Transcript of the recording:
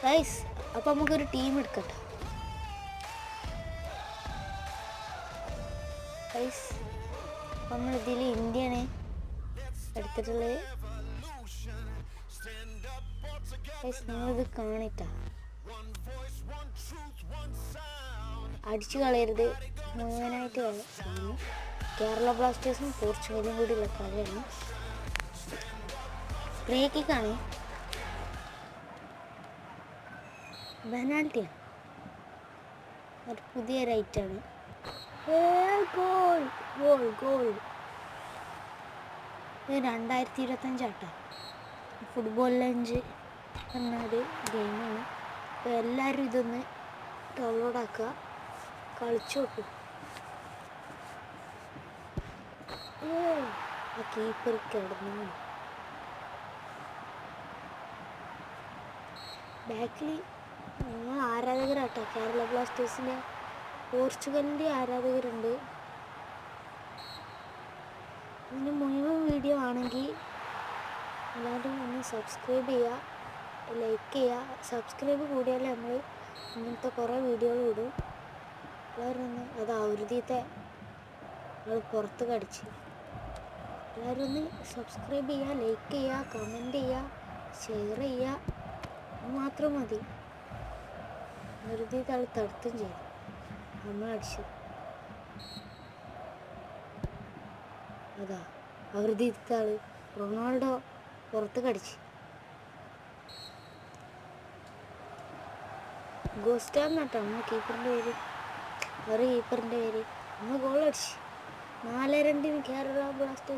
Guys അപ്പോൾ നമുക്കൊരു team എടുക്കട്ടെ ഗൈസ്. നമ്മളിതിൽ ഇന്ത്യയാണ് എടുത്തിട്ടുള്ളത് ഗൈസ്. നിങ്ങളിത് കാണിട്ടാ അടിച്ചു കളയരുത്, മുഴുവനായിട്ട് കാണും. കേരള ബ്ലാസ്റ്റേഴ്സും പോർച്ചുഗലും കൂടിയുള്ള കളിയാണ്. ഫ്രീ കിക്കാണ്, പെനാൽറ്റിയാണ്, ഒരു പുതിയ റൈറ്റാണ്. Goal goal goal. ഇത് 2025 ഫുട്ബോൾ ലഞ്ച് എന്നൊരു ഗെയിമാണ്. അപ്പോൾ എല്ലാവരും ഇതൊന്ന് ഡൗൺലോഡ് ആക്കുക, കളിച്ചു നോക്കും. ആ കീപ്പർ കിടന്നു. ബാക്കിൽ ആരാധകരാട്ടോ, കേരള ബ്ലാസ്റ്റേഴ്സിൻ്റെ പോർച്ചുഗലിൻ്റെ ആരാധകരുണ്ട്. ഇതിൻ്റെ മുഴുവൻ വീഡിയോ ആണെങ്കിൽ എല്ലാവരും ഒന്ന് സബ്സ്ക്രൈബ് ചെയ്യുക, ലൈക്ക് ചെയ്യുക. സബ്സ്ക്രൈബ് കൂടിയാലേ നമ്മൾ ഇങ്ങനത്തെ കുറേ വീഡിയോകൾ ഇടും. എല്ലാവരും ഒന്ന് അത് ആവൃത്തിയത്തെ നമ്മൾ പുറത്ത് കടിച്ച് എല്ലാവരും ഒന്ന് സബ്സ്ക്രൈബ് ചെയ്യുക, ലൈക്ക് ചെയ്യുക, കമൻറ്റ് ചെയ്യുക, ഷെയർ ചെയ്യുക. അത് മാത്രം മതി. വെറുതെ ആൾ തടുത്തും ചെയ്തു, നമ്മളടിച്ചു. അതാ അവൃതിത്തെ ആള് റൊണാൾഡോ പുറത്ത് കടിച്ച്. ഗോസ്റ്റാന്നാട്ടോ നമ്മൾ കീപ്പറിൻ്റെ പേര്, ഒരു കീപ്പറിൻ്റെ പേര്. നമ്മൾ ഗോൾ അടിച്ച് 4-2 കേരള ബ്ലാസ്റ്റേഴ്സ്